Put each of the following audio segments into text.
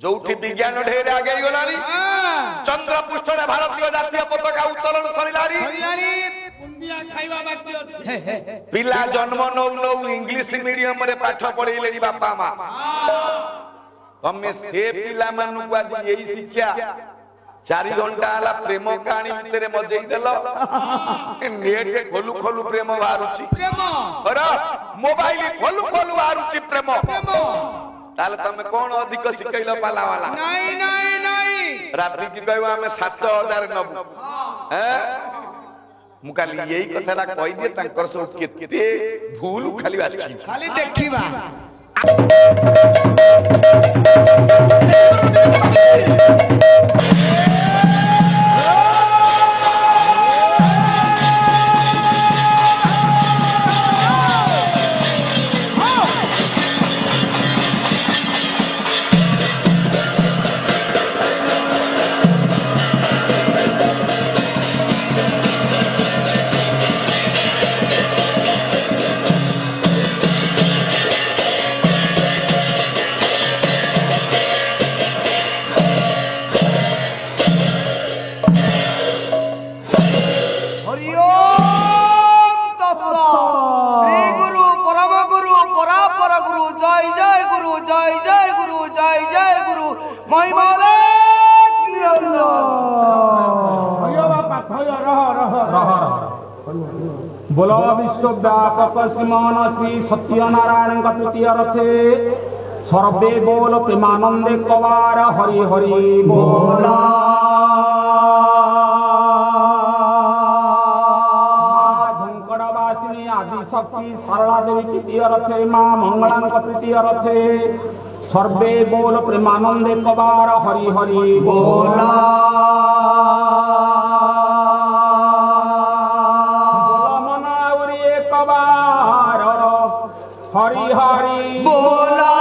जोठी विज्ञान ढेर आगे गलानी चंद्र पृष्ठ रे भारतीय जातीय पताका उत्तोलन सरिलानी बुंदिया खाइबा बाकी अछि पिला जन्म नौ नौ इंग्लिश मीडियम रे पाठ पढेलेनी बापा मा तमे से पिला मानु को आज यही शिक्षा 4 घंटा आला प्रेम कहानी भितरे मजेई देलो नेट खोलु खोलु प्रेम बारुची प्रेम अरे मोबाइल खोलु खोलु बारुची प्रेम ताले तमे कोन अधिक सिकैलो पाला वाला नहीं नहीं नहीं रात्रि की कहवा हमें 7000 नबु हैं मु खाली यही कथाला कहि दिए तांकर सब केते भूल खाली बाची खाली देखिबा बोलो विश्वव्यापक श्रीमान श्री सत्यनारायण का तृतीय रथे सर्वे बोल प्रेमानंदे कवार हरि हरि बोला झंकड़वासिनी आदि शक्ति सारला देवी तृतीय रथे मां मंगलांग का तृतीय रथे सर्वे बोल प्रेमानंदे कवार हरि हरि बोला हरि हरि बोला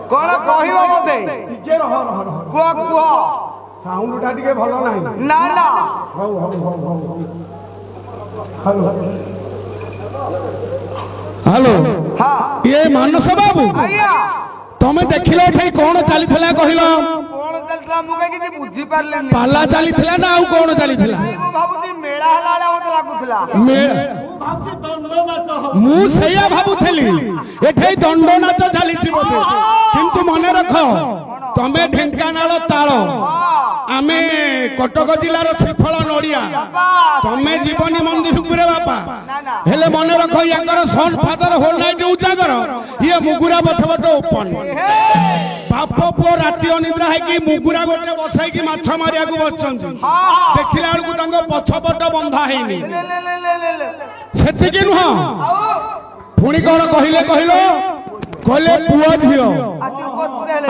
कौन कहिबो मते टिके रह कुआ कुआ साउंड टा टिके भलो नाही ना ना हो हेलो हेलो हां ये मानस बाबू आया तमे देखिलो ठई कोन चली थला कहिलो कोन चलतला मु कहि कि बुझी पारलेनी पाला चली थला ना आउ कोन चली थला मु भाबुती मेळा हलाला मते लागुथला भाबुती दंडो नाच मु सेया भाबुथली एठै दंडो नाच चली छि मते किंतु मने रख तमे ढेंकानाल ताळ आमे कटक जिल्लार श्रीफल नडिया तमे जीवनी मंदिर पुरे बापा हेले मने रख याकर सन फादर होल नाइट उजागर ये मुगुरा बछबट ओपन बाप पो राति अनिद्रा है कि मुगुरा गोटे बसाई कि माछ मारिया को बसचंती देखिला बेलकु तांको पछपट बंधा हेनी सेति कि नुह पुणी कोन कहिले कहिलो कहले पुआ धियो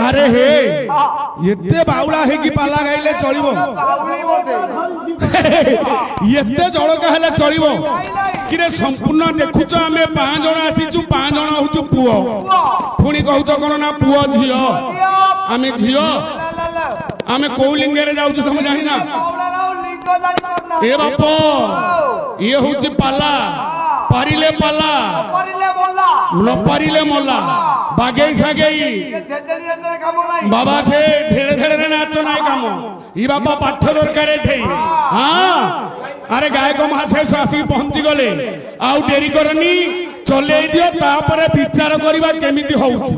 अरे हे एते बाउला है कि पाला गाइले चलिबो एते जळक हेले चलिबो किरे संपूर्ण देखुच आमे 5 जण आसीचु 5 जण होचु पुओ पुणी कहउच कोन ना पुआ धियो आमे धियो आमे कोलिंगे रे जाउचु सम जाहि ना ए बापो ये होची पाला पारिले पाला न पारिले मोला बागेई सागेई बाबा से धेरे धेरे नाच नाय काम ई बाबा पाठ दरकार एठै हां अरे गायक महाशय आसी पहुंची गले आउ डेरी करनी चले दियो तापरे विचार करबा केमिति होउची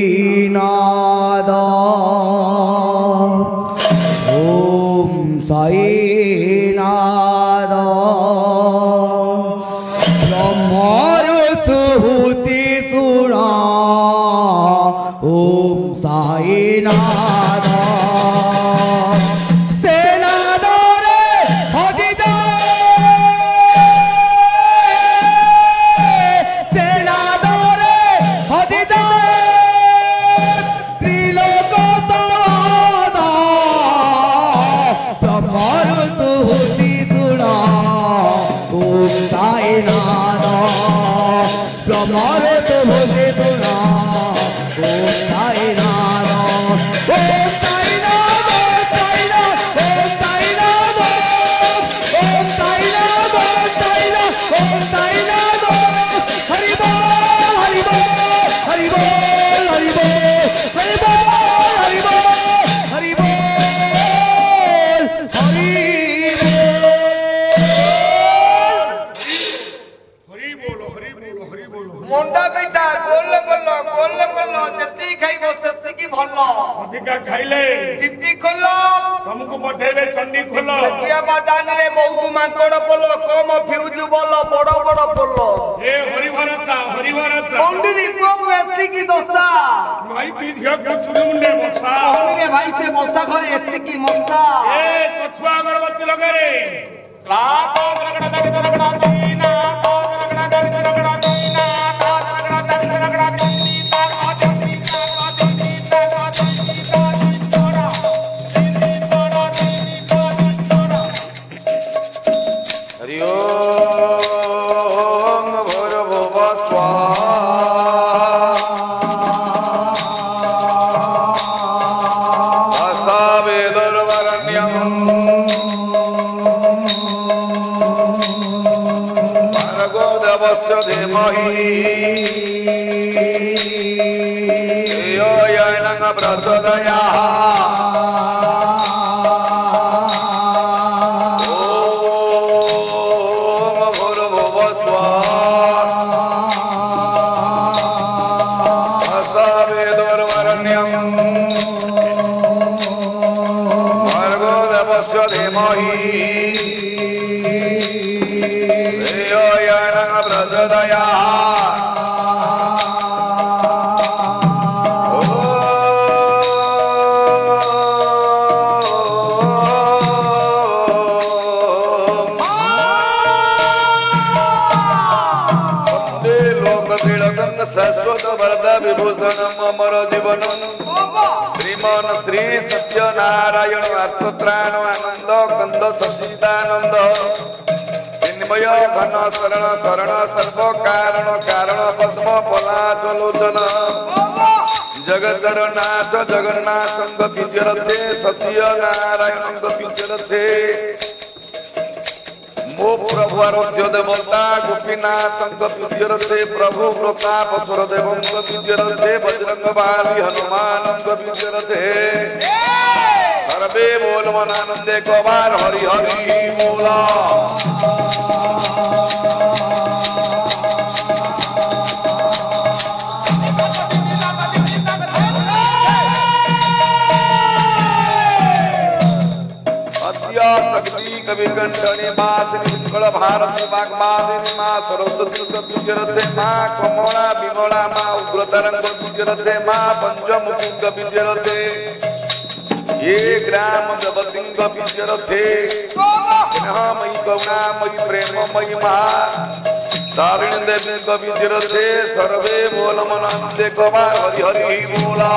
साईनाथ ओम साईनाथ ब्रह्मर सुहुति सुना ओम साईनाथ मुंडा बेटा गोल जत्ती खाइबो तत्ती की भलो अधिका खाइले चिट्टी खोलो तुमको पठेबे चंडी खोलो किया बाजान रे बहुत मांकड़ बोलो कम फ्यूज बोलो बड़ बड़ बोलो ए हरिभर चा मंदिर को एत्ती की दोसा माई पीधिया कुछुडी मुंडे मसा कहनी रे भाई से मसा घरे एत्ती की मसा ए कछुआ अगरबत्ती लगा रे हरि ओम भूर्भुव स्वाहा वेदर्वरण्यम् भर्गो देवस्य धीमहि धियो यो न प्रचोदयात् शाश्वत वरद विभूषण अमर जीवन श्रीमन श्री सत्यनारायण आत्मत्राण आनंद कंद सचिदानंद चिन्मय घन शरण शरण सर्व कारण कारण पद्म पलालोचन जगतर नाथ जगन्नाथ विजरथे सत्य नारायण विजरथे मो प्रभु आराध्य देवता गोपीनाथ विजरथे प्रभु प्रताप सुरदेव विजरथे बजरंग बाली हनुमान विजरथे सर्वे बोल मनानंदे कबार हरि हरि बोला शक्ति कवि कंठनी माँ श्री भारती वाग्मादिनी माँ सरस्वती विजरथे माँ कमला विमला माँ उग्रतरंग विजरथे माँ पंचमुखी विजरथे ये ग्राम देवतिंग विजरथे स्नेहमयी करुणामयी प्रेममयी माँ तारिणी देवी विजरथे सर्वे बोल मनानंदे कबार हरि हरि बोला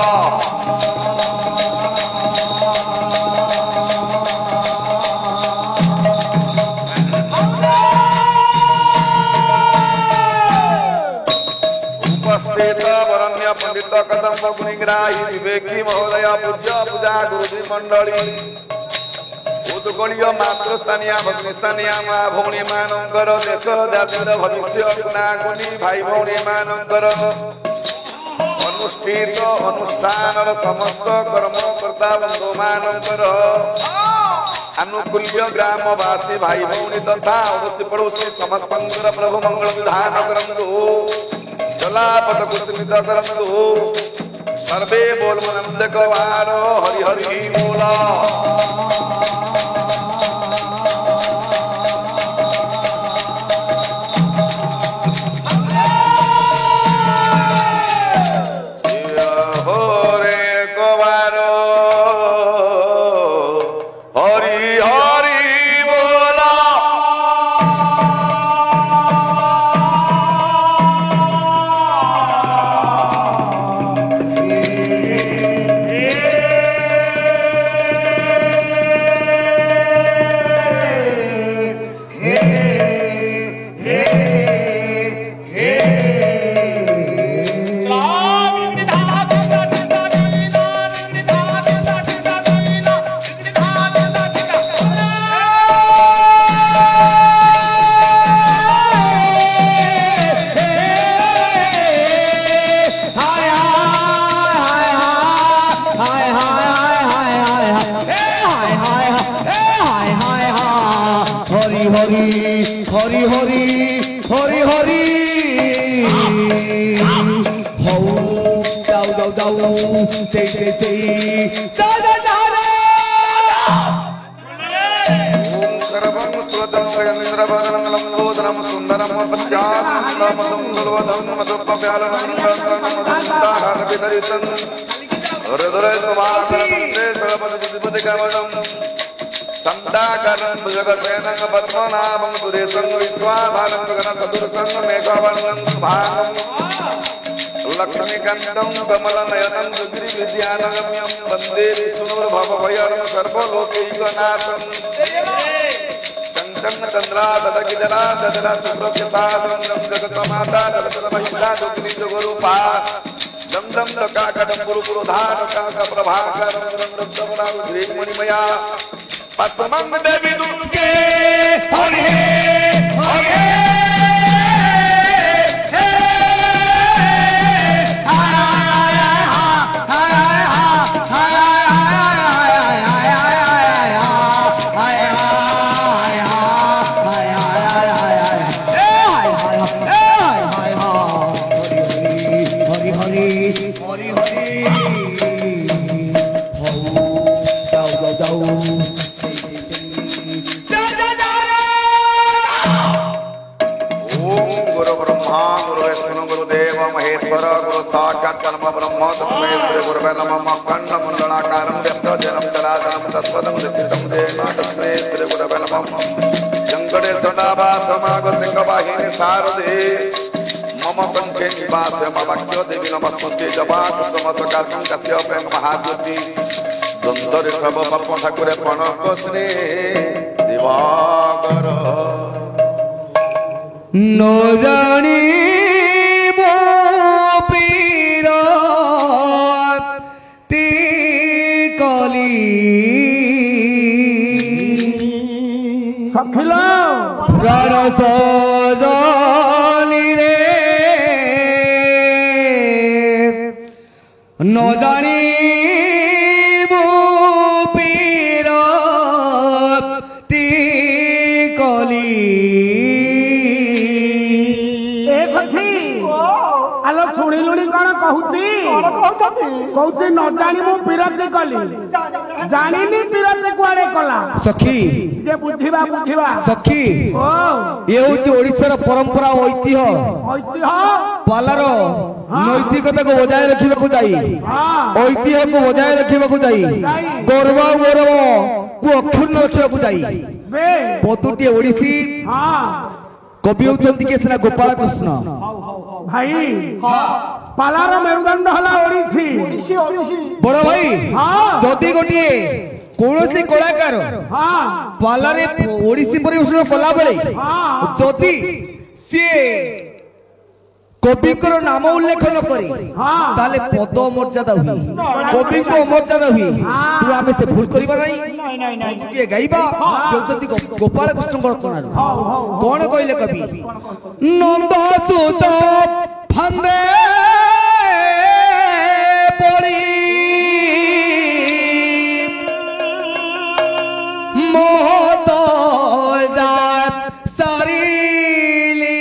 पंडित कदम गुणिग्राही विवेकी महोदय पूज्य पूजा गुरुजी मंडली उदगलीय मातृस्थानीय भग्निस्थानीय माँ भौणी मानकर देश जातिर भविष्य गुणागुणी भाई भौणी मानकर अनुष्ठित अनुष्ठान समस्त कर्मकर्ता बंधु मानकर अनुकूल्य ग्रामवासी भाई भौणी तथा अड़ोसी पड़ोसी समस्त प्रभु मंगल विधान करंतु जलापद कुसुमित करंतु सर्वे बोल नंद गवारो हरि हरि बोला हो रे गवारो हरि हरि बोला हरि हरि हरि हरि हो दाऊ दाऊ दाऊ ते दा दा दा ओम सर्वं स्वदं गयन्द्रवदनं लंबोदरं सुंदरं पद्यानं मदं मदप्पव्यालं मदन्ताहार विदरितं हृदय समाकरन्ते सर्वपदिपदिकवनं संदाकरं भुजगसेनं पद्मनाभं सुरेशं विश्वाधारं गगनसदृशं मेघवर्णं शुभांगं लक्ष्मीकान्तं कमलनयनं सुग्रीवविद्यानगम्यं वन्दे विष्णुर्भवभयहरं सर्वलोकैकनाथं चन्द्रादलकिजलादला सुप्रसिद्धादं जगतमाता जगतमहिषा दुग्निजगुरूपा दं दं दकाकटं पुरुपुरुधारकाकप्रभाकरं रंगरत्नमणिमया पद्मं देवी दुर्गे हरि हरि ब्रह्म तस्मै श्री गुरुवे नमः खण्डमण्डलाकारं व्यक्तजनं जलाजनं तत्पदं दर्शितं देव तस्मै श्री गुरुवे नमः वेङ्कटेशदावासमागसिंहवाहिनी शारदे मम कंठे निवास मवाक्यो देवी नमस्ते जवाकुसुमसकाशं कस्यपेन महाज्योति सुन्दरी सर्वपद्म ठाकुरे प्रणकश्री दिवाकर न जानी सखिलो रसदानी रे न जानी मो पीर ती कली ए सखी आलो सुनिलुनी कौन कहूची कहूची न जानी मु पिरती कली जानिनी पिरती कुआडे कला सखी जे बुझिबा सखी ओ ये होची ओडिशार परंपरा ऐतिह्य पालार नैतिकता को बजाय रखा जाई ऐतिह्य को बजाय रखा जाई गौरव गौरव को अक्षुण्ण रखा जाई पदुटी ओडिसी कवि होचंती के सिना गोपाल कृष्ण भाई पालार मेरुदंड हला ओडिसी बड़ भाई जदि गोटे कौनसी कलाकार पालारे ओडिसी परिवेशन कला बेले जदि सी कविकर नाम उल्लेख न करी ताले पद मर्यादा हुई कवि को मर्यादा हुई तू आमे से भूल करिबा नहीं के गाइबा सेउचती गोपाल कृष्ण रचना कौन कहले कवि नंद सुत फंदे पड़ी मोहत जात सारीली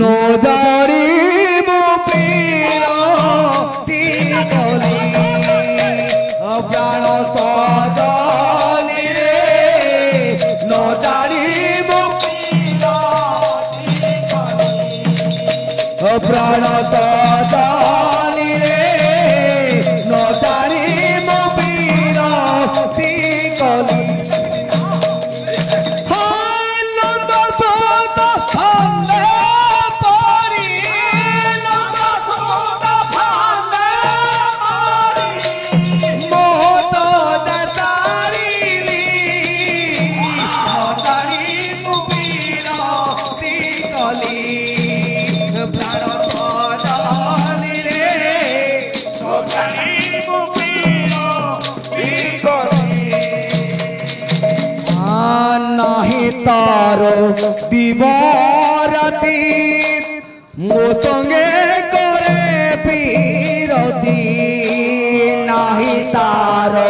नो जारी मुक्ति कली प्राण सजली रे नो जारी प्राण सजली रे नो जारी मुक्ति कली तारो दिवाराती मो संगे करे पीरती नाही तारो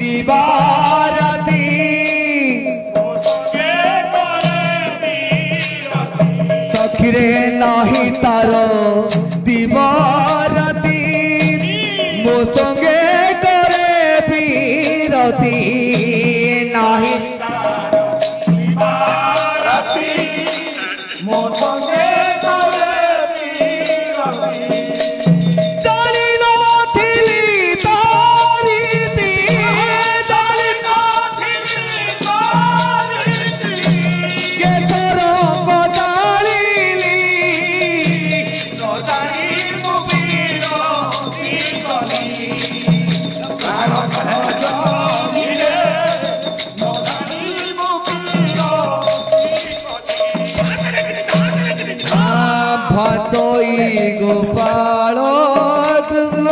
दिवाराती सखीरे नाही तारो दिवाराती मो संगे करे पीरती नाही गोपाल कृष्ण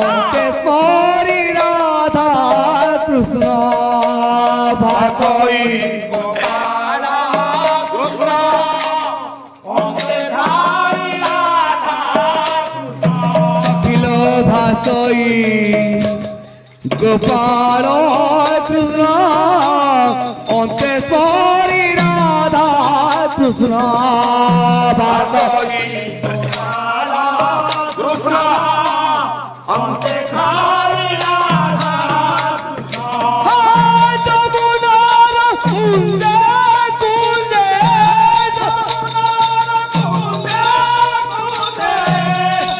अंतेश्वरी राधा कृष्ण भासई गोपाल कृष्ण अंतेश्वरी राधा अखिल भासई गोपाल कृष्ण अंतेश्वरी राधा कृष्ण भासई कृष्ण अंतेश्वरी राधा जमुनार कुंजे कुंजे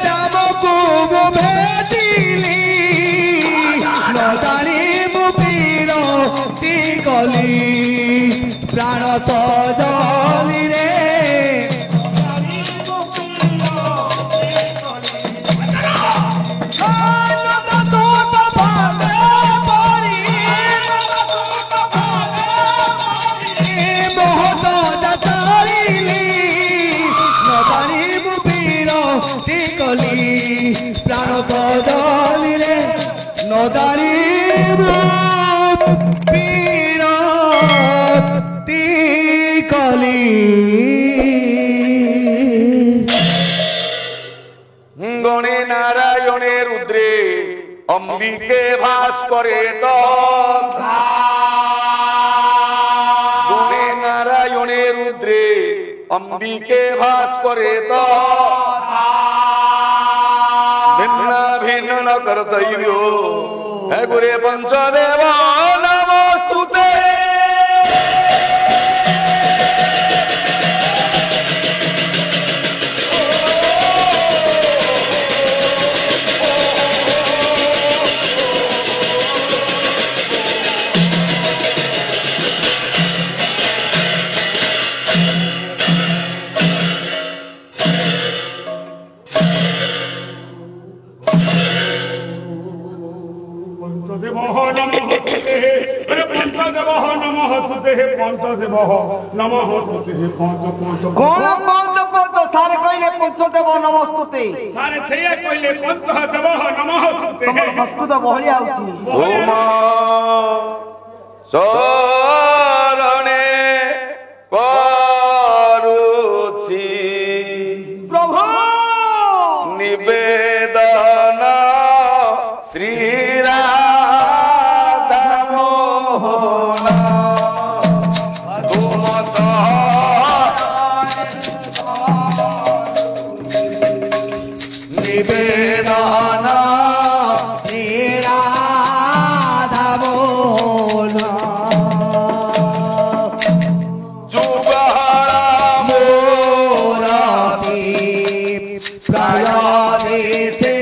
श्यामको मो भेटिली न जानी मो पीरती कली प्राण सजली रे प्राण सजली रे नदारी पीर कली गणे नारायणे रुद्रे अंबिके भास्करे गणे नारायणे रुद्रे अंबिके भास्करे भिन्न भिन्न न कर्तव्यो हे गुरे पंचदेव नमोस्तुते कौन पंच पंच सारे कहले पंचदेव नमस्तुते सारे छेया कहले पंचदेव नमस्तुते संस्कृत बहली आउची ओम शरणे करुछि प्रभु निवेदन श्री राधा मोहन तुम तो নিবেদন রাধা মোহন যুগলা মোরতি প্রায় দেশে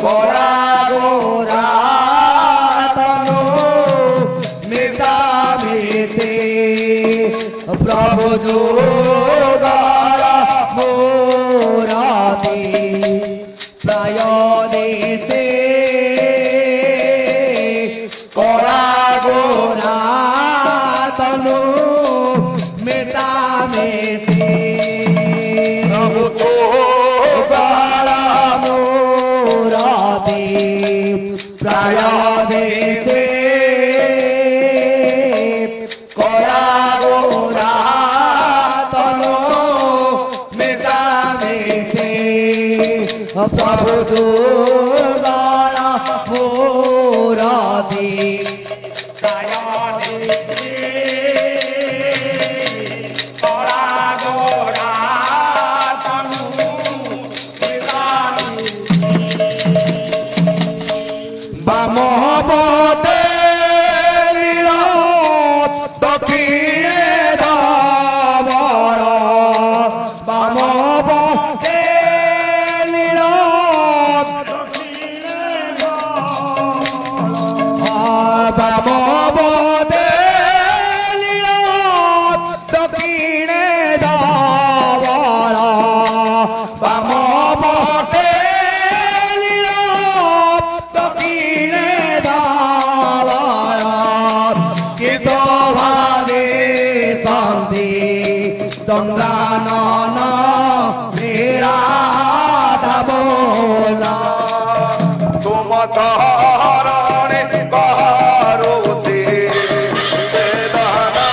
করা গোরা তনু মিতা মিতে প্রভু যুগলা মোরতি প্রায় দেশে করা গোরা তনু মিতা মিতে গোলা মোরতি প্রায় দেশে করা গোরা তনু মিতা মিতে প্রভু দুর্গলা মোরতি বামপদে নীল দক্ষিণে ধবল বামপদে নীল বামপদে নীল দক্ষিণে ধবল বামপদে নীল দক্ষিণে ধবল কিত ভাবে সন্ধি চন্দ্রানন নিরাধবনা সুমতরণে করুছে বেদনা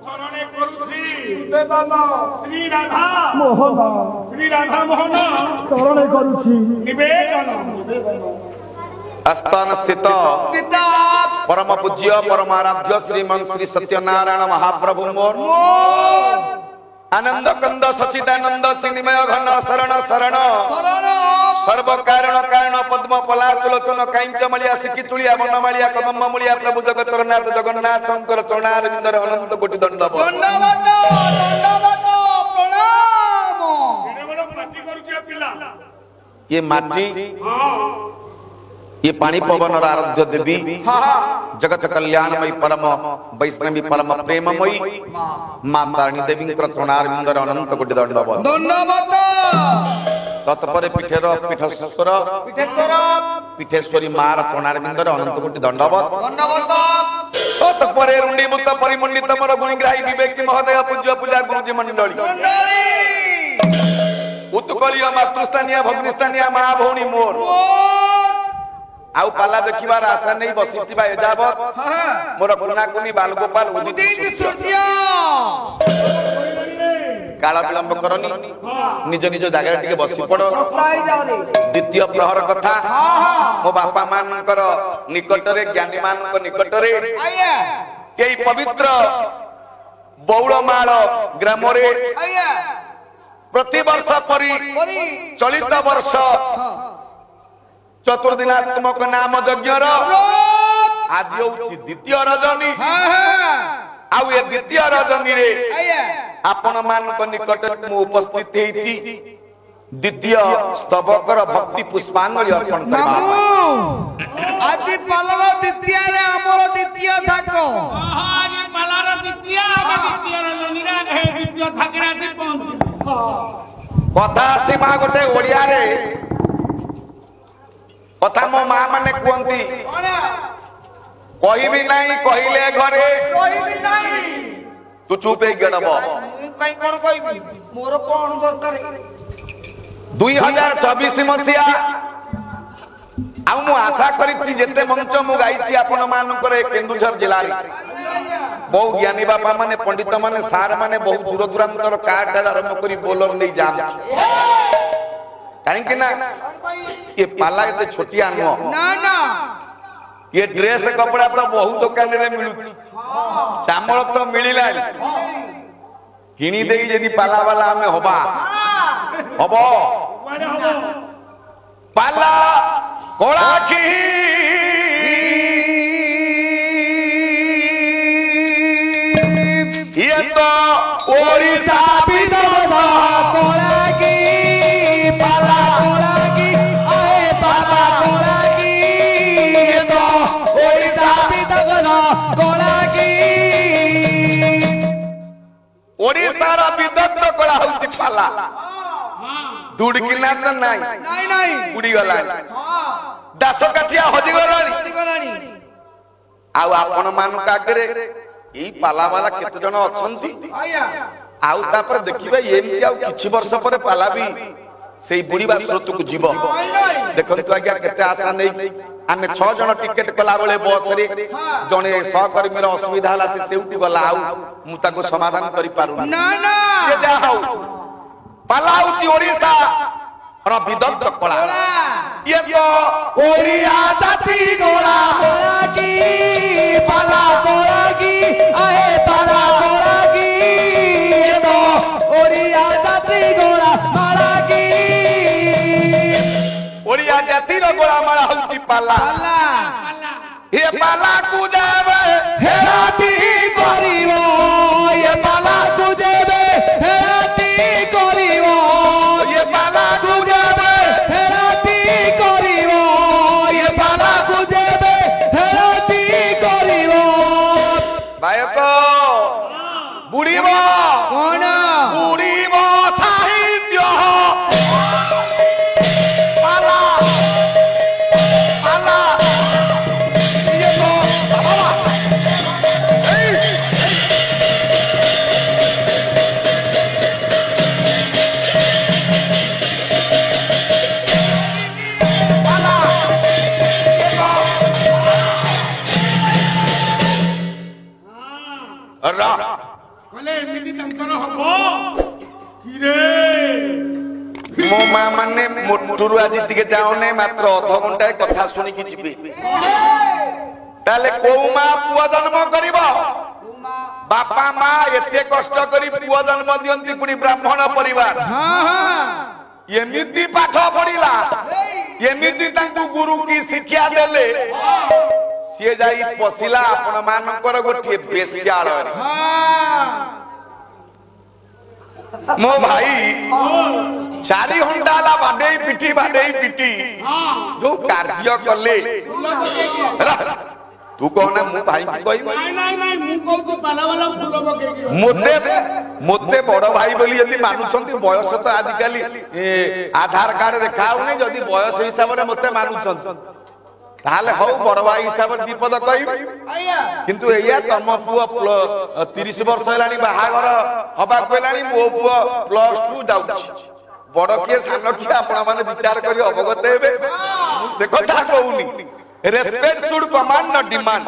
চরণে করুছি শ্রী রাধা মোহন শ্রী রাধা মোহন চরণে করুছি নিবেদন আস্থান স্থিত পরম পূজ্য পরমারাধ্য শ্রীমন শ্রী সত্যনারায়ণ মহাপ্রভু মোর আনন্দ কন্দ সচিদানন্দ সিনিময় ঘন শরণ শরণ সর্ব কারণ কারণ পদ্ম পলাকুলোচন কাইঞ্চ মলিয়া শিখি চুলিয়া বনমালিয়া কদম্ব মূলিয়া প্রভু জগতর নাথ জগন্নাথঙ্কর চরণারবিন্দর অনন্ত কোটি দণ্ডবত ये माटी ये पानी पवन और आराध्य देवी जगत कल्याणमयी परम वैष्णवी परम प्रेममयी मां तारिणी देवी चरणारविंदर अनंत कोटि दंडवत तत्पर पीठेर पीठेश्वर पीठेश्वरी मार चरणारविंदर अनंत कोटि दंडवत तत्परे रुंडीभूत परिमंडित मोर गुणग्राही विवेकी महोदय पूज्य पूजा गुरुजी मंडली उत्कलीय मातृस्थानीय भग्निस्थानीय मां भौणी मोर आउ पाला देखिबार आशा नहीं बसिथिबा एजाबत मोर कुना कुनी बालगोपाल काल विलंब करनी निज निज जगह टिके बसी पड़ द्वितीय प्रहर कथा मो बापा मानकर निकटरे ज्ञानी मानक निकटरे एई पवित्र बौलमाळ ग्राम रे प्रति वर्ष परी चलित वर्ष चतुर्दिनात्मक नाम यज्ञर आज होउछि द्वितीय रजनी आउ ए द्वितीय रजनी रे आपण मानक निकट मु उपस्थित हेति द्वितीय स्तवकर भक्ति पुष्पांजलि अर्पण करबा आज पालर द्वितीय रे हमर द्वितीय थाक आज पालार द्वितीय आमे द्वितीय रजनी रे हे द्वितीय थाकरा से पहुंच कथा अछि मा गोटे ओडिया रे कथा मो मां माने कहंती कहि भी नहीं कहिले घरे तू चुप हे गडब कोन कहबी मोर कोन दरकार 2024 मसिया ଆଉ ମୁଁ ଆଶା କରିଛି ଯେତେ ମଞ୍ଚ ମୁଁ ଗାଇଛି ଆପଣ ମାନଙ୍କର ଏ କେନ୍ଦୁଝର ଜିଲ୍ଲାରେ ବହୁ ଜ୍ଞାନୀ ବାପା ମାନେ ପଣ୍ଡିତ ମାନେ ସାର୍ ମାନେ ବହୁ ଦୂର ଦୂରାନ୍ତର କାର୍ଡ ଆରମ୍ଭ କରି ବୋଲର ନେଇ ଯାଆନ୍ତି କାହିଁକି ନା ଏ ପାଲା ଏତେ ଛୋଟିଆ ନୁହଁ ନା ନା ये ड्रेस कपड़ा तो बहुत दुकान रे मिलुची चामल तो मिलिला किनी देई जदी पाला वाला हमें होबा होबो पाला कोला की ये तो ओडिशा विदोधा कोला की पाला कोला की आए पाला कोला की ये तो ओडिशा विदोधा कोला की ओडिशा रा विदग्ध कोला होची पाला दुडकी नाच नाही ନାଇଁ ନାଇଁ उड़ी गला ହଁ दास काठिया हजी गलानी ଗଲାଣି ଆଉ ଆପଣ ମାନଙ୍କ ଆଗରେ ଏଇ ପାଲା ବାଲା କେତେ ଜଣ ଅଛନ୍ତି ଆଜ୍ଞା ଆଉ ତାପରେ ଦେଖିବେ ଏମିତି ଆଉ କିଛି ବର୍ଷ ପରେ ପାଲା ବି ସେଇ ବୁଢିବା ସ୍ରୋତକୁ ଯିବ ଦେଖନ୍ତୁ ଆଜ୍ଞା କେତେ ଆଶା ନେଇ ଆମେ 6 ଜଣ ଟିକେଟ କଲା ବେଳେ ବସ ରେ ଜଣେ ସହକର୍ମୀର ଅସୁବିଧା ହେଲା ସେ ସେଉଠି ଗଲା ଆଉ ମୁଁ ତାକୁ ସମାଧାନ କରି ପାରୁନି ନା ନା ସେ ଯାହା ହଉ ପାଲା ହଉଛି ଓଡିଶା ର ବିଦଗ୍ଧ କଳା ଇଏ ତ ओडिया जाति कोला कोला की पाला कोला की आए पाला कोला की ये तो ओडिया जाति कोला पाला की ओडिया ଜାତିର ଗୋଳାମାଳା ହଉଛି ପାଲା ଏ ପାଲା କୁ ଯାବେ हेराती करिवो ये पाला तुझेबे हेराती करिवो ये पाला କୁ ଯାବେ हेराती करिवो ये पाला तुझेबे हेराती करिवो ବାୟକ ବୁଡିବ କଣ ବୁଡିବ ସାହିତ୍ୟ ପାଲା ପାଲା ଇଏ ତ ବାବା ଏଇ ପାଲା ଇଏ ତ ରା କହିଲେ ଏମିତି ଟେନସନ ହବ କିରେ ମୋ ମା ମାନେ ମୋଟରୁ ଆଜି ଟିକେ ଯାଉନେ ମାତ୍ର ଅଧଘଣ୍ଟାଏ କଥା ଶୁଣିକି ଯିବେ ତାହେଲେ କୋଉ ମା ପୁଅ ଜନ୍ମ କରିବ ବାପା ମା ଏତେ କଷ୍ଟ କରି ପୁଅ ଜନ୍ମ ଦିଅନ୍ତି ପୁଣି ବ୍ରାହ୍ମଣ ପରିବାର ହଁ ହଁ ଏମିତି ପାଠ ପଢିଲା ଏମିତି ତାଙ୍କୁ ଗୁରୁ କି ଶିକ୍ଷା ଦେଲେ ସିଏ ଯାଇ ପଶିଲା ଆପଣ ମାନଙ୍କର ଗୋଟିଏ ବେଶ୍ୟାଳୟରେ ମୋ ଭାଇ 4 ଘଣ୍ଟା ହେଲା ବାଡେଇ ପିଟି ଯୋଉ କାର୍ଯ୍ୟ କଲେ ତୁ କହନା ମୁଁ ଭାଇଙ୍କୁ କହିବି ନାଇଁ ମୁଁ କହୁଛି ପାଲା ବାଲା ଫୁଲ ପକେଇକି ମୋତେ ବଡ ଭାଇ ବୋଲି ଯଦି ମାନୁଛନ୍ତି ବୟସ ତ ଆଜିକାଲି ଆଧାର କାର୍ଡ ରେଖା ହଉନି ଯଦି ବୟସ ହିସାବରେ ମୋତେ ମାନୁଛନ୍ତି ତାହେଲେ ହଉ ବଡ ଭାଇ ହିସାବରେ ଦୀପଦ କହିବି କିନ୍ତୁ ଏଇଆ ତମ ପୁଅ 30 ବର୍ଷ ହେଲାଣି ବାହାଘର ହବାକୁ ହେଲାଣି ମୋ ପୁଅ +2 ଯାଉଛି ବଡ କିଏ ସାନ କିଏ ଆପଣ ମାନେ ବିଚାର କରି ଅବଗତ ହେବେ ସେ କଥା କହୁନି respect should command not demand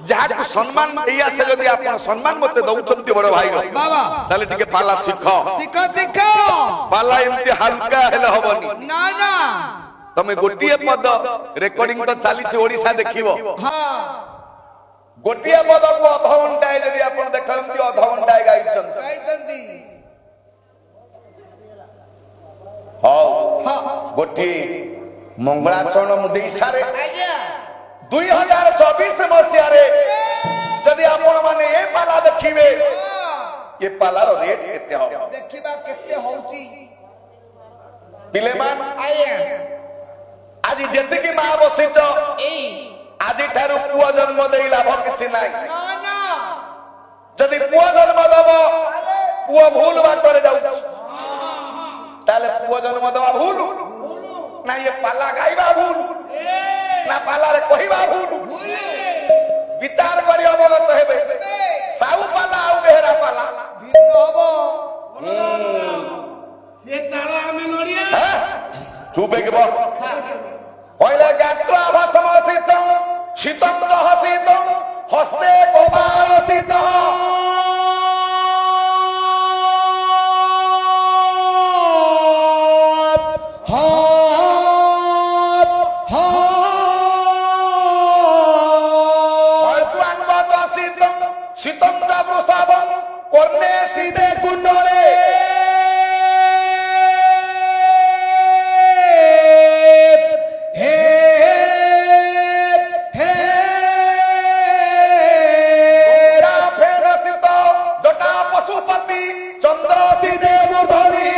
ଯାହାକୁ ସମ୍ମାନ ଦେଇ ଆସେ ଯଦି ଆପଣ ସମ୍ମାନ ମୋତେ ଦଉଛନ୍ତି ବଡ ଭାଇ ତାହେଲେ ଟିକେ ପାଲା ଶିଖ ପାଲା ଏମିତି ହାଲକା ହେଲେ ହବନି ନା ନା ତମେ ଗୋଟିଏ ପଦ ରେକର୍ଡିଂ ତ ଚାଲିଛି ଓଡିଶା ଦେଖିବ ଗୋଟିଏ ପଦକୁ ଅଧଘଣ୍ଟାଏ ଯଦି ଆପଣ ଦେଖନ୍ତି ଅଧଘଣ୍ଟାଏ ଗାଇଛନ୍ତି ହଉ ଗୋଟିଏ ମଙ୍ଗଳାଚରଣ ମୁଁ ଦେଇ ସାରେ 2024 ମସିହାରେ ଯଦି ଆପଣ ମାନେ ଏ ପାଲା ଦେଖିବେ ଏ ପାଲାର ରେଟ୍ କେତେ ହବ ଦେଖିବା କେତେ ହଉଛି ପିଲେମାନ ଆଜି ଯେତିକି ମା ବସିଛ ଆଜିଠାରୁ ପୁଅ ଜନ୍ମ ଦେଇ ଲାଭ କିଛି ନାହିଁ ଯଦି ପୁଅ ଜନ୍ମ ଦବ ପୁଅ ଭୁଲ ବାଟରେ ଯାଉଛି ତାହେଲେ ପୁଅ ଜନ୍ମ ଦେବା ଭୁଲ ନା ଇଏ ପାଲା ଗାଇବା ଭୁଲ ନା ପାଲାରେ କହିବା ଭୁଲ ବିଚାର କରି ଅବଗତ ହେବେ ସାହୁ ପାଲା ଆଉ ବେହେରା ପାଲା ସେ ତାଳ ଆମେ ନଡିଆ ଚୁପ୍ ହେଇକି ବସ শীতং হসিতং হস্তে গোপাল শীতং শীতং বৃষাবং কর্ণে সিদে কুণ্ডলে জটা পশুপতি চন্দ্র সিদে মূর্ধনি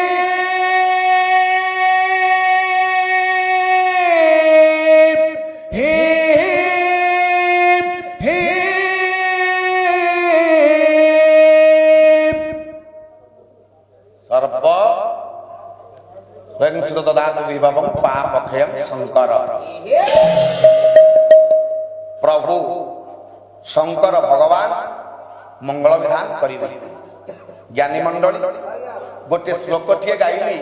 सर्व स्वयंसित ददातु विभवं पापक्षयं शंकर प्रभु शंकर भगवान मंगल विधान करिबे ज्ञानी मंडली गोटे श्लोक टिए गाइली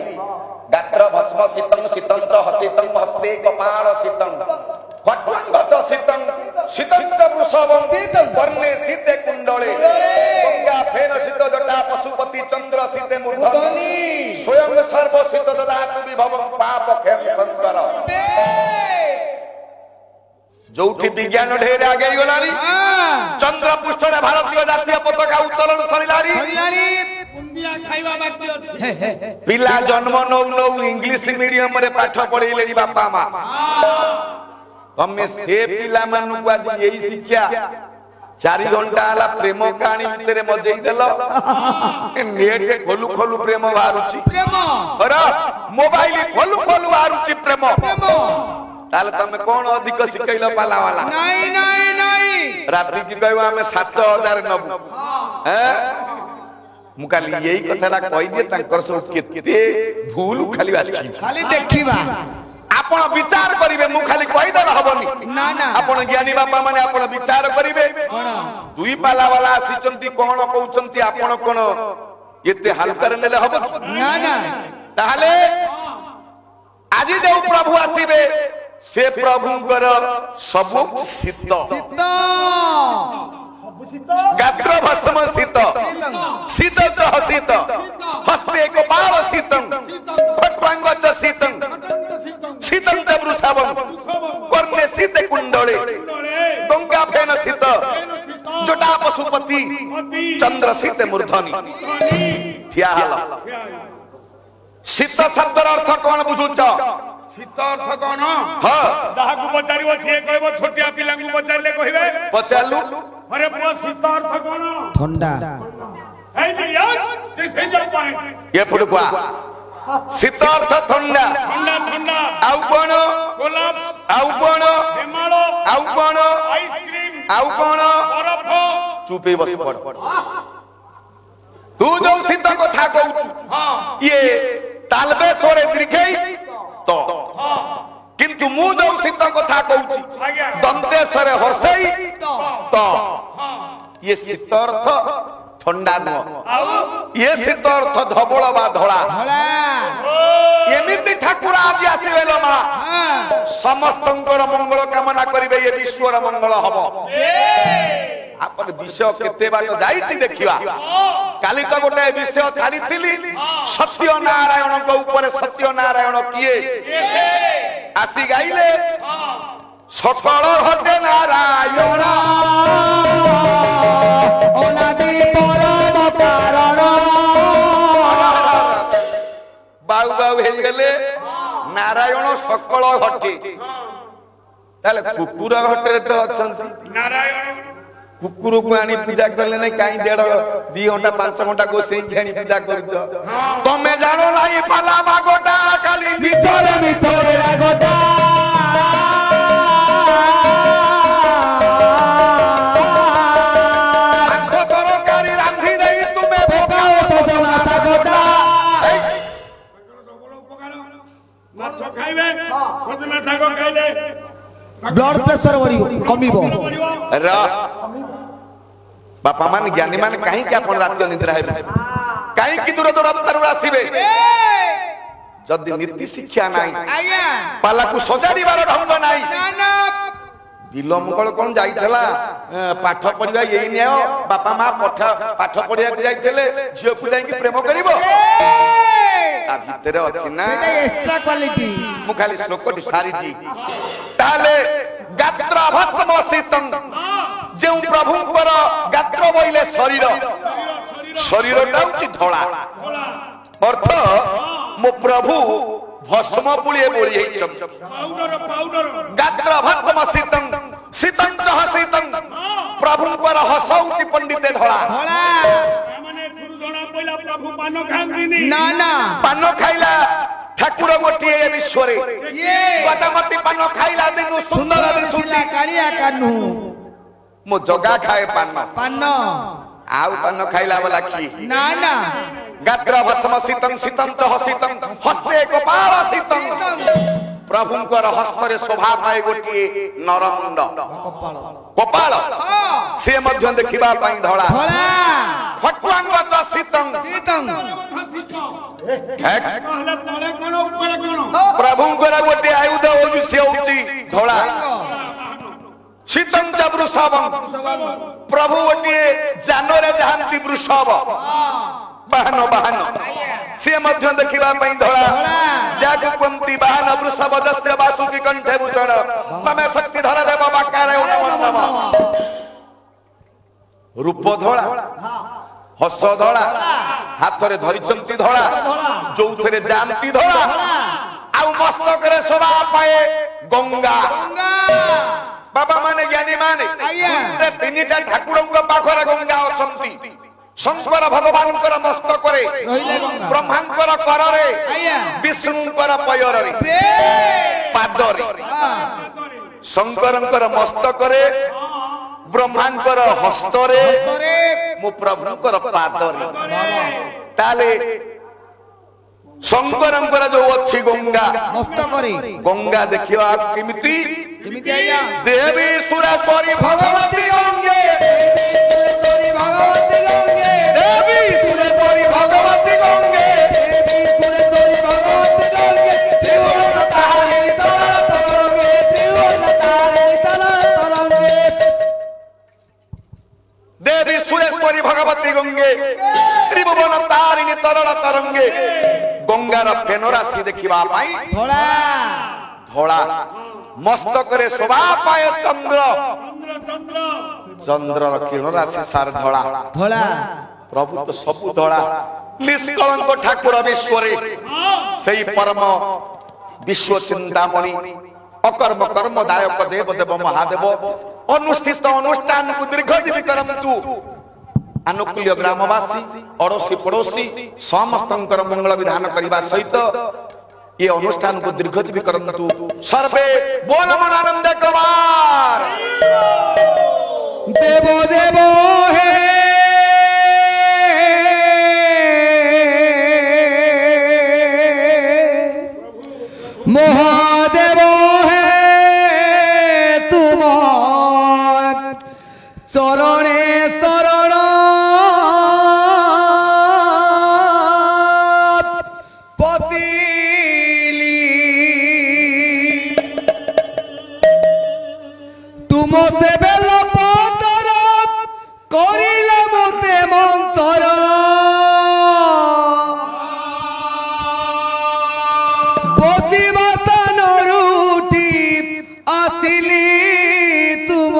गात्र भस्म शीतं शीतं च हसितं हस्ते कपाल शीतं खट्वांग च शीतं शीतं च वृषभं कर्णे शीते कुंडले गंगा फेन शीत जटा पशुपति चंद्र शीते मूर्धनि स्वयं सर्व शीत ददातु विभवं पापक्षयं शंकर जोठी विज्ञान ढेर आगे गलानी चंद्र पृष्ठर भारतीय जातीय पताका उत्तोलन सरिलानी बुंदिया खाइबा बाकी अछि पिला जन्म नौ नौ इंग्लिश मीडियम रे पाठ पढेलेनी बापा मा तमे से पिला मानु को आज यही शिक्षा 4 घंटा आला प्रेम कहानी भितरे मजेई देलो नेट खोलु खोलु प्रेम बारुची प्रेम अरे मोबाइल खोलु खोलु बारुची प्रेम ताले तमे कोन अधिक सिखैलो पाला वाला नहीं नहीं नहीं रात्रि की कहवा हमें 7000 नबु हैं मु खाली यही कथाटा कहि दिए तांकर सब केते भूल खाली अछि खाली देखिबा आपण विचार करिवे मु खाली कहि दर हबनी ना ना आपण ज्ञानी बापा माने आपण विचार करिवे कोन दुई पाला वाला आसीचंती कोन कहउचंती आपण कोन एते हल्का रे लेले हबो ना ना ताले आज जो प्रभु आसीबे से प्रभुंकर सब शीत गात्र भस्म शीत शीत च हसित हस्ते गोपाल शीतं खट्वांग च शीतं शीतं च वृषभं कर्णे शीते कुंडले गंगा फेन शीत जटा पशुपति चंद्र शीते मूर्धनि ठिया हला शीत शब्दर अर्थ कोन बुझुछ शीत अर्थ कोन हां जाहाकु पचारिबो से कहबो छोटिया पिलांकु पचारले कहिबे पचारलु अरे पुआ शीत अर्थ कोन ठंडा ah yes this is your point ये फुडुआ शीत अर्थ ठंडा ठंडा ठंडा आउ कोन कोलाप्स आउ कोन हेमालो आउ कोन आइसक्रीम आउ कोन बरफ चुपे बस पड़ तू जो शीत कथा कहू हां ये तालबे सोरे दीर्घई तो किंतु मु जो शीत कथा कहू दंतेश्वरे हर्षई तो ये शीत अर्थ ठंडा न ये शीत अर्थ धबळ बा धळा भला एमिति ठाकुर आज आसीबेलो मा समस्तंकर मंगल कामना करिवे ये विश्वर मंगल हबो आपन विषय केते बाट जाईति देखिबा काली तो गोटे विषय छाड़ीथिली सत्य नारायण को ऊपर सत्य नारायण किए आसी गाइले सकल हटे नारायण ओलादी परम कारण बाउ बाउ हे गेले नारायण सकल हटे ताले कुकुर हटे तो अछंती नारायण कुकुर को आनी पूजा करले नहीं काई 1.5 घंटा 5 घंटा गोसेई घेणी पूजा करछ तमे जानो नाही पाला मागोटा काली ভিতরে ভিতরে রাগটা মাংস তরকারি রান্ধি দেই তুমি পোকাও সজনা থাকটা মাছ খাইবে সজনা শাগ খাইলে ব্লাড প্রেসার বড়িব কমিব र बापा मान ज्ञानी मान कहीं के अपन रात निद्रा है कहीं की दूर दूर अंतर आसीबे जदी नीति शिक्षा नाही आया पाला को सजाड़ीबार ढंग नाही ना ना ବିଲମଙ୍ଗଳ କଣ ଯାଇଥିଲା ପାଠ ପଢିବା ଏଇ ନ୍ୟାୟ ବାପା ମା ପାଠ ପଢିବାକୁ ଯାଇଥିଲେ ଝିଅକୁ ଯାଇକି ପ୍ରେମ କରିବ ତା ଭିତରେ ଅଛି ନା ଏକ୍ସଟ୍ରା କ୍ୱାଲିଟି। ମୁଁ ଖାଲି ଶ୍ଲୋକଟି ସାରିଛି। ତାହେଲେ ଗାତ୍ର ଭସ୍ମ ଶୀତଂ ଯେଉଁ ପ୍ରଭୁଙ୍କର ଗାତ୍ର ବୋଇଲେ ଶରୀର ଶରୀରଟା ହଉଛି ଧଳା ଅର୍ଥ ମୋ ପ୍ରଭୁ ଭସ୍ମ ପୁଳିଏ ବୋଳି ହେଇଛନ୍ତି। ଗାତ୍ର ଭସ୍ମ ଶୀତଂ ଶୀତଂ ଚହ ଶୀତଂ ପ୍ରଭୁଙ୍କର ହସ ହଉଛି ପଣ୍ଡିତେ ଧଳା। ନା ନା ପାନ ଖାଇଲା ଠାକୁର ଗୋଟିଏ ଏ ବିଶ୍ୱରେ ଗଜମତି ପାନ ଖାଇଲା ଦିନୁ ସୁନ୍ଦର ଦିଶୁଛି କାଳିଆ କାହ୍ନୁ। ମୋ ଜଗା ଖାଏ ପାନ ପାନ ଆଉ ପାନ ଖାଇଲା ବାଲା କି ନା ନା ଗାତ୍ର ଭସ୍ମ ଶୀତଂ ଶୀତଂ ଚହ ଶୀତଂ ହସ୍ତେ ଗୋପାଳ ଶୀତଂ ପ୍ରଭୁଙ୍କର ହସ୍ତରେ ଶୋଭା ପାଏ ଗୋଟିଏ ନରମୁଣ୍ଡ ଗୋପାଳ ସିଏ ମଧ୍ୟ ଦେଖିବା ପାଇଁ ଧଳା। ଭଗବାନଙ୍କ ଶୀତଂ ପ୍ରଭୁଙ୍କର ଗୋଟିଏ ଆୟୁଧ ହଉଛି ସିଏ ହଉଛି ଧଳା। ଶୀତଂ ଚ ବୃଷଭଂ ପ୍ରଭୁ ଗୋଟିଏ ଯାନରେ ଯାଆନ୍ତି ବୃଷଭ ବାହନ ସିଏ ମଧ୍ୟ ଦେଖିବା ପାଇଁ ଧଳା। ଯାହାକୁ କୁହନ୍ତି ବାହନ ବୃଷଭ ଦସ୍ୟ ବାସୁକି କଣ୍ଠେ ଭୂଷଣ ତମେ ଶକ୍ତି ଧର ଦେବ ବାକାରେ ରୂପ ଧଳା ହସ ଧଳା ହାତରେ ଧରିଛନ୍ତି ଧଳା ଯୋଉଥିରେ ଯାଆନ୍ତି ଧଳା ଆଉ ମସ୍ତକରେ ଶୋଭା ପାଏ ଗଙ୍ଗା। ବାବା ମାନେ ଜ୍ଞାନୀ ମାନେ ତିନିଟା ଠାକୁରଙ୍କ ପାଖରେ ଗଙ୍ଗା ଅଛନ୍ତି। ଶଙ୍କର ଭଗବାନଙ୍କର ମସ୍ତକରେ ବ୍ରହ୍ମାଙ୍କର କରରେ ବିଷ୍ଣୁଙ୍କର ପୟରରେ ପାଦରେ ଶଙ୍କରଙ୍କର ମସ୍ତକରେ ବ୍ରହ୍ମାଙ୍କର ହସ୍ତରେ ମୋ ପ୍ରଭୁଙ୍କର ପାଦରେ। ତାହେଲେ ଶଙ୍କରଙ୍କର ଯୋଉ ଅଛି ଗଙ୍ଗା ମସ୍ତକରେ ଗଙ୍ଗା ଦେଖିବା କେମିତି ଦେବୀ ସୁରେଶ୍ୱରୀ ଭଗବତୀ ଗଙ୍ଗେ ଦେବୀ ସୁରେଶ୍ୱରୀ ଭଗବତୀ ଗଙ୍ଗେ देवी सुरेश्वरी भगवती गंगे त्रिभुवन तारिणी तरल तरंगे गंगार फेन राशि देखा धला धला मस्तक शोभा पाए चंद्र चंद्र किरण राशि सार धला धला प्रभु तो सब धला निष्कलंक ठाकुर विश्वरे सही परम विश्व चिंतामणि अकर्म कर्मदायक देव देव महादेव अनुष्ठित अनुष्ठान को दीर्घजीवी करंतु अनुकूल्य ग्रामवासी अड़ोसी पड़ोसी समस्त मंगल विधान करने सहित ये अनुष्ठान को दीर्घजीवी करंतु सर्वे बोल मन आनंद कवार देवो देवो हे महादेव शरणे शरण पतिली तुम से बेल पतर करिले मते मंतर बसिबा तनरुटी आसिली तुम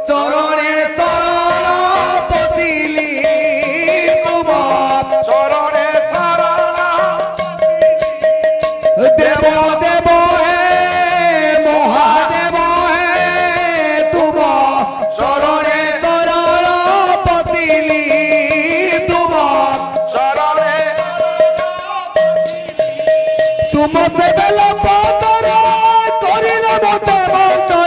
शरणे शरण पतिली तुम चरणे शरण देव देव हे महादेव हे तुम शरणे शरण पतिली तुम चरणे तुम से बेल पतर करिले मते मंत्र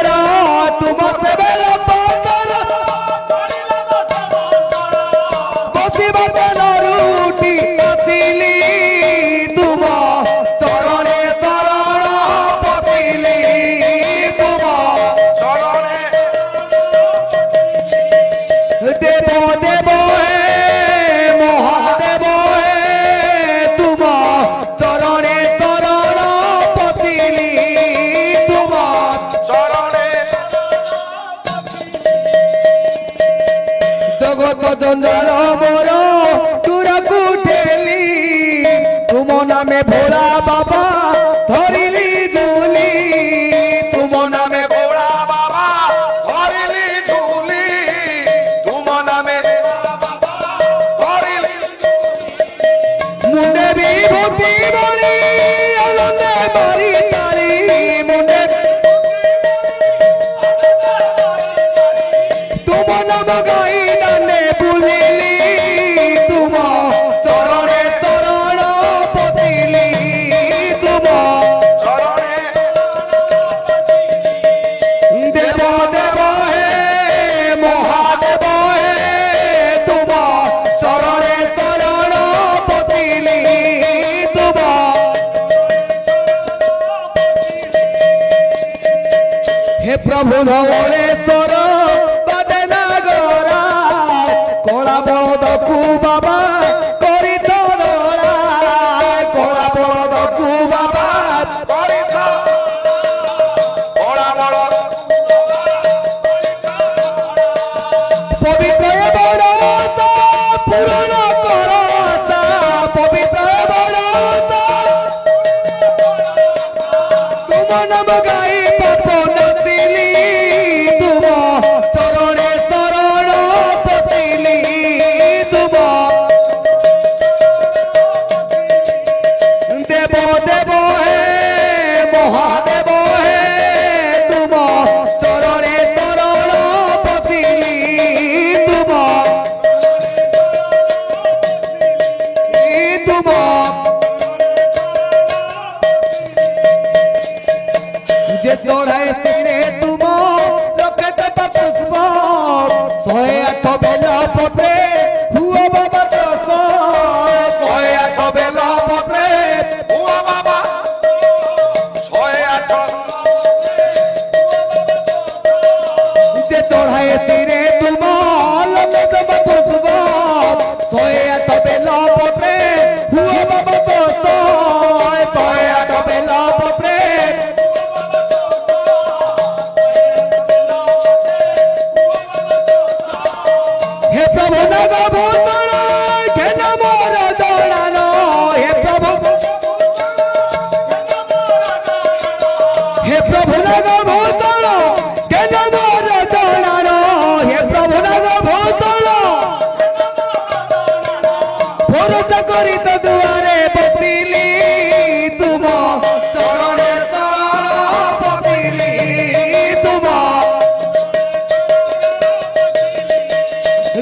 जंजाल मोर दूरकू ठेली तुम नामे भोला बाबा धरिली झूली तुम नामे भोला बाबा धरिली झूली तुम नामे धरिली मुंडे विभूति बोली आनंदे मारी ताली मुंडे तुम नाम गाई दाने बुलिली तुम चरणे शरण पतिली तुम चरणे देव देव हे महादेव हे तुम चरणे शरण पतिली तुम हे प्रभु धवलेश्वर बादेनागरा कला बलदकू बाबा करी तो दड़ा कला बलदकू बाबा परिथा बड़ा बड़ा पवित्र बड़ता पूर्ण करता पवित्र बड़ता तुम नाम गाई पाप नसिली तुम चरणे शरण पतिली तुम देव देव हे महादेव हे तुम चरणे शरण पतिली तुम तुम जे चढ़ाए सिरे तुम लोके तप पुष्प 108 बेल पत्रे हुआ बाबा दस 108 बेल पत्रे हुआ बाबा 108 जे चढ़ाए सिरे तुम लोके तप पुष्प 108 बेल पत्रे हुआ बाबा दस 108 बेल पत्रे हे प्रभु नग भूषण घेन मोर जड़ान हे प्रभु नग भूषण घेन मोर जड़ान हे प्रभु नग भूषण भरोसा करी तो दुआरे बसिली तुम चरणे शरण पतिली तुम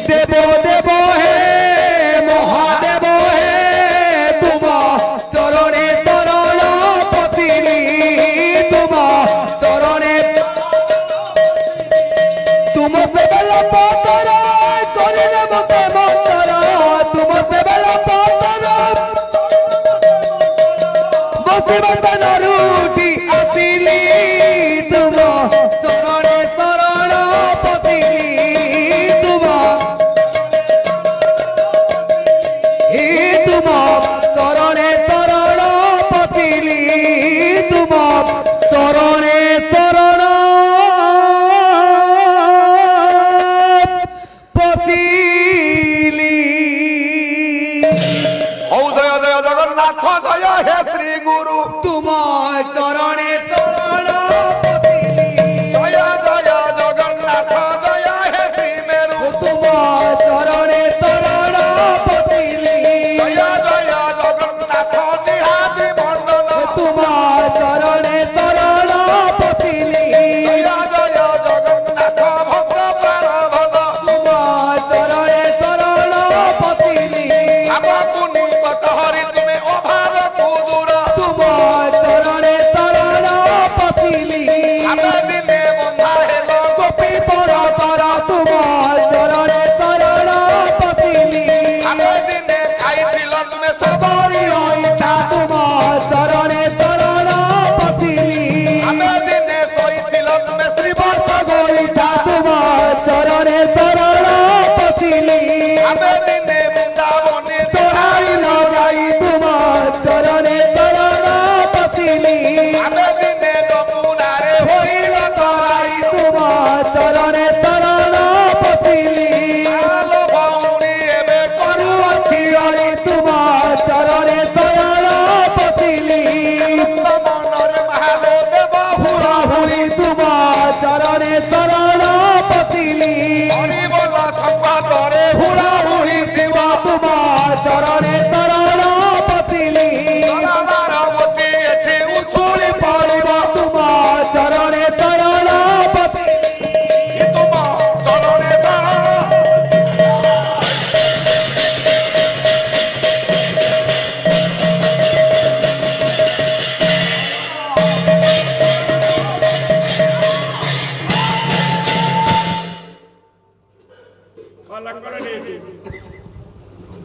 देव देव हे महादेव हे तुम चरणे शरण पतिली तुम चरणे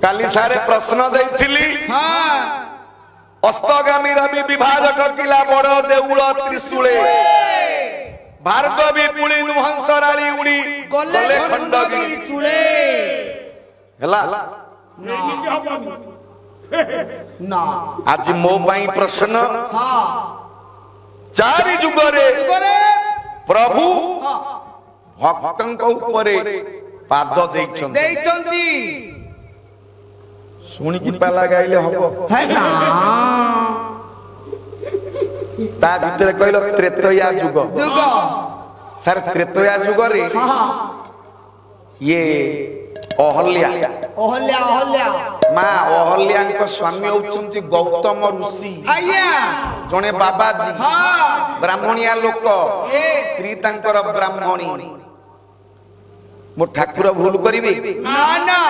काली सारे प्रश्न देइथिली हाँ अस्तगामी रवि विभाजक किला बड़ देउल त्रिशूले भार्गवी पुली नुहंसराली उड़ी गले खंडगिरी चूड़े हला ना आज मो पाई प्रश्न हाँ चारि जुगरे करे प्रभु भक्तंक उपरे पाद देइछन देइचंती सुनी की पाला गाइले हबो है ना ता भीतर कहलो त्रेतया जुग जुग सर त्रेतया जुग रे हाँ ये अहल्या ओहल्या ओहल्या मां अहल्याଙ୍କ स्वामी होउचंती गौतम ऋषि आया जने बाबाजी हाँ ब्राह्मणिया लोक स्त्री तांकर ब्राह्मणी मो ठाकुर भूल करिवे ना ना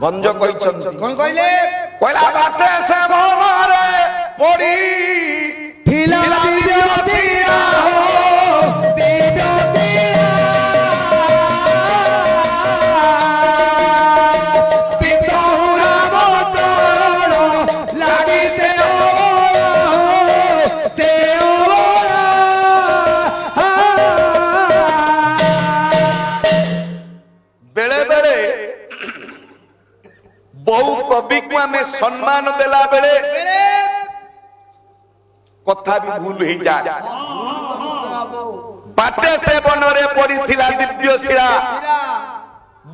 भंज कहिचंती कौन कहले पहिला बाटे से भवरे पड़ी थिला दिव्यतिया हो दिव्यतिया पितहुरा मोतरण लागिते हो से ओरा बेले बेले बहु कवि को हमें सम्मान देला बेले कथा भी भूल ही जाए बाटे से बनरे पड़ी थिला दिव्य शिरा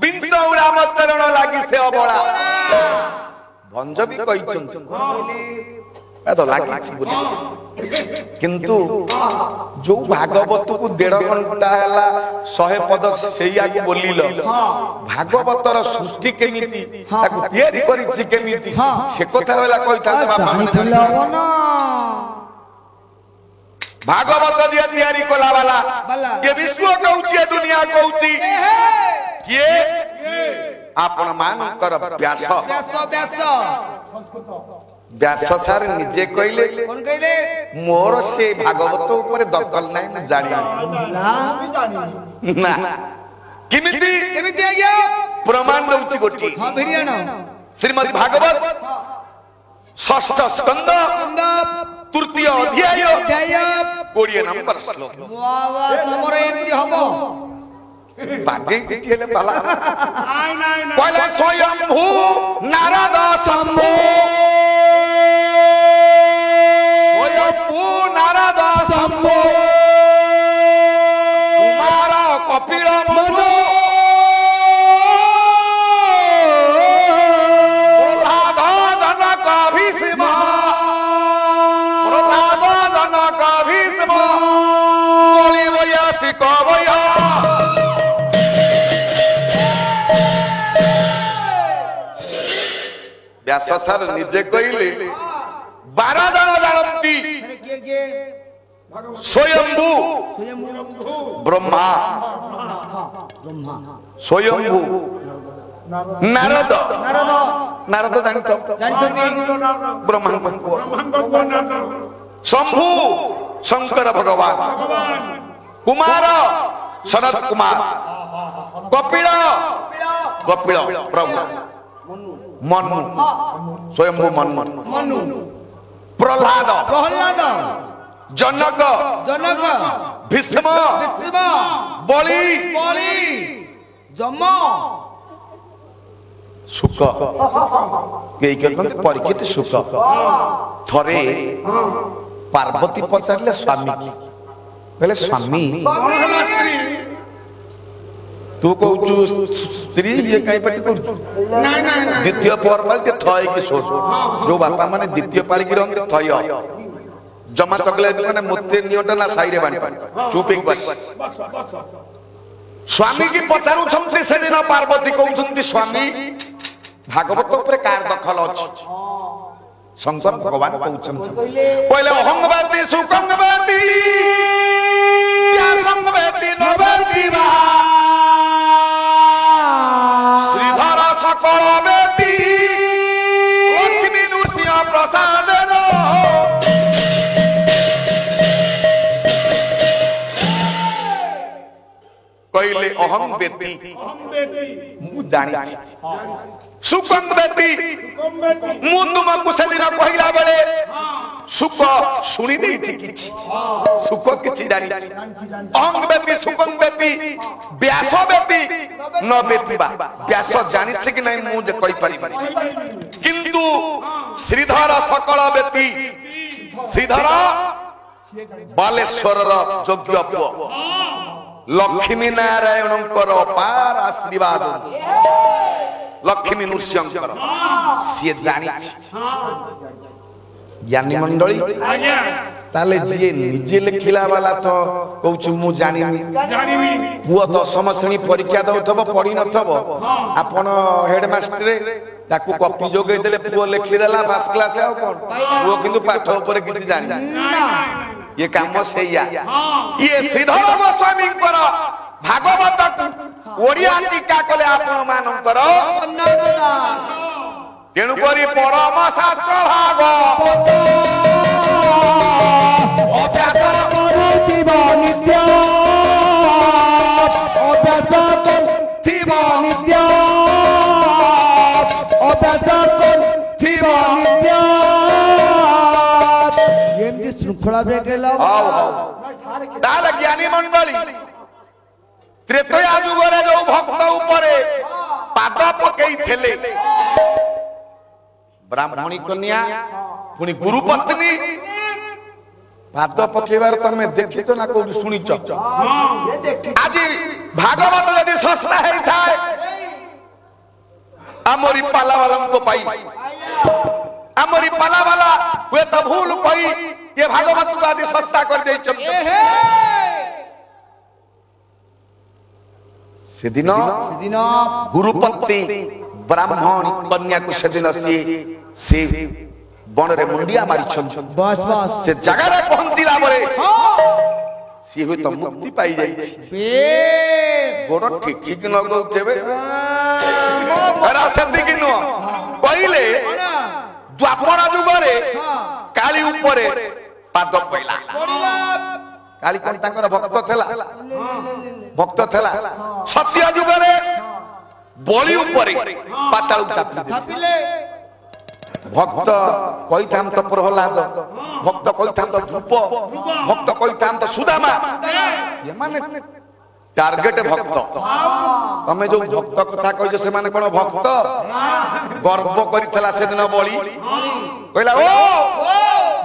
बिंस रामचरण लागी से अबड़ा भंज भी कहिचंती ए तो लागी बोली किंतु जो भागवत को 1.5 घंटा हैला 100 पद सेया को बोलिलो भागवतर सृष्टि केमिति ताको तयारी करिछि केमिति से कथा होला कहिता बापा जानिथिला ना भागवत दिया तयारी कोला वाला ये विश्व कहउछि दुनिया कहउछि किए आपन मान कर व्यास व्यास व्यास व्यास सार निजे कहले कौन कहले मोर से भागवत ऊपर दखल नाही न जानि ना ना किमिति केमिति आ गया प्रमाण दउछि गोटी हां भिरियाना श्रीमद् भागवत षष्ठ स्कंद तृतीय अध्याय जय 20 नंबर श्लोक वाह वाह तमरे एमति हबो बागे किठेले पाला पहले स्वयंभू नारद शंभू स्वयंभू नारद शंभू कुमार कपिल मनु प्रहलाद जनक भीष्म प्रहलाद जनक भीष्म बलि वयसी कवय व्यास सर निजे कहले 12 जन जानती अरे के स्वयंभू ब्रह्मा स्वयंभू नारद नारद नारद जानतो जानिछथि ब्रह्मा शंभू शंकर भगवान कुमार सनत कुमार कपिल कपिल प्रभु मनु स्वयंभू मनु मनु प्रहलाद प्रहलाद जनक जनक भीष्म विश्व बलि बलि जम सुख केई कहते परीक्षित सुख थरे पार्वती पचारे स्वामी की कहले स्वामी तू कहू स्त्री ये कहीं पटी कर द्वितीय पहर पाल के थय की सोच जो बापा माने द्वितीय पाली की रहते थय जमा चकले माने मुते नियोटा ना साइरे बानी चुप एक बस स्वामी की पचारू छमते से दिन पार्वती कहउछंती स्वामी भागवत ऊपर कार दखल अछि शंकर भगवान कहउछंती पहले अहंगवादी सुखंगवादी प्यासंगवादी नवती बा श्रीधर सकल बेती लक्ष्मी नृसिंह प्रसाद କହିଲେ ଅହଂ ବେତି ମୁଁ ଜାଣିଛି ସୁକଂ ବେତି ମୁଁ ତୁମକୁ ସେଦିନ କହିଲା ବେଳେ ସୁକ ଶୁଣି ଦେଇଛି କିଛି ସୁକ କିଛି ଜାଣିଛି ଅହଂ ବେତି ସୁକଂ ବେତି ବ୍ୟାସ ବେତି ନ ବେତିବା ବ୍ୟାସ ଜାଣିଛି କି ନାହିଁ ମୁଁ ଯେ କହିପାରିବି କିନ୍ତୁ ଶ୍ରୀଧର ସକଳ ବେତି ଶ୍ରୀଧର ବାଲେଶ୍ୱରର ଯୋଗ୍ୟ ପୁଅ ଲକ୍ଷ୍ମୀ ନାରାୟଣଙ୍କର ଅପାର ଆଶୀର୍ବାଦ ଲକ୍ଷ୍ମୀ ନୃସିଂହଙ୍କର ସିଏ ଜାଣିଛି ଜ୍ଞାନୀ ମଣ୍ଡଳୀ ତାହେଲେ ଯିଏ ନିଜେ ଲେଖିଲା ବାଲା ତ କହୁଛୁ ମୁଁ ଜାଣିନି ପୁଅ 10ମ ଶ୍ରେଣୀ ପରୀକ୍ଷା ଦଉଥିବ ପଢି ନଥିବ ଆପଣ ହେଡମାଷ୍ଟରେ ତାକୁ କପି ଯୋଗେଇ ଦେଲେ ପୁଅ ଲେଖିଦେଲା ଫାର୍ଷ୍ଟ କ୍ଲାସ ଆଉ କଣ ପୁଅ କିନ୍ତୁ ପାଠ ଉପରେ କିଛି ଜାଣିନି ये काम सेया ये श्रीधर गोस्वामीଙ୍କର भागवत ओडिया टीका कले आपण मानकर तेणु करी परम शास्त्र भाग अभ्यास କରୁଥିବ ନିତ୍ୟ ଅଭ୍ୟାସ କରୁଥିବ ନିତ୍ୟ ଅଭ୍ୟାସ କରୁଥିବ ନିତ୍ୟ ଏମିତି ଶୃଙ୍ଖଳା ବେଗେଲା ताले ज्ञानी मंडली त्रेतया जुगरे जो भक्त उपरे पाद पकई थेले ब्राह्मणी कन्या पुनी गुरु पत्नी पाद पकेबार तमे देखित ना कोडी सुनिच आज भागवत यदि सस्ता है थाए आमरी पाला वाला को पाई आमरी पाला वाला वे तो भूल कोई ये भागवत को आज सस्ता कर दे सेदिन गुरुपत्नी ब्राह्मण कन्या को सेदिन से बन रे मुंडिया मारी बस बस से जगह रे पहुंचीला बरे सी हुई तो मुक्ति पाई जाई गोड़ ठीक ठीक न गौथेबे अरे सती कि न पहिले द्वापर जुगरे काली उपरे पाद पइला काली कोन तांकर भक्त थेला सत्य जुगरे बलि उपरे पाताल चापिले भक्त कहिथाम तो प्रहलाद भक्त कहिथाम तो ध्रुव भक्त कहिथाम तो सुदामा ये माने टार्गेट भक्त तमे जो भक्त कथा कहिछ से माने कोन भक्त गर्व करितला से दिन बलि कहला ओ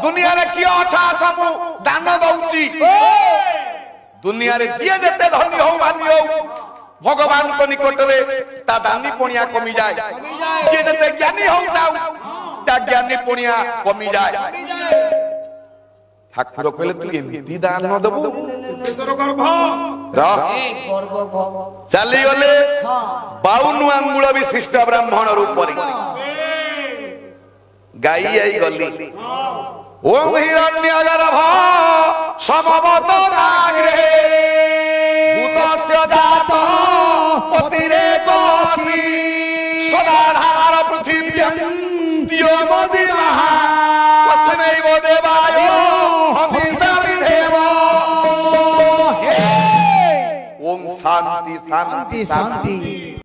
दुनिया रे कियो अच्छा समु दान दउची दुनिया रे जिए जते धनी हो मानी हो भगवान को निकट रे ता दानी पुण्या कमी जाए जे जते ज्ञानी हो ता ज्ञानी पुण्या कमी जाए ठाकुर कहले तू एमती दान न दबु तोर गर्भ चली गले 52 अंगुल विशिष्ट ब्राह्मण रूप रे गाई आई गली ओम हिरण्यगर्भ समवत नागे भूतस्य जात पतिरे कोसी सदाधार पृथिव्यं द्योमदिमः वसनैव देवायो हंसाविधेव ओम शांति शांति शांति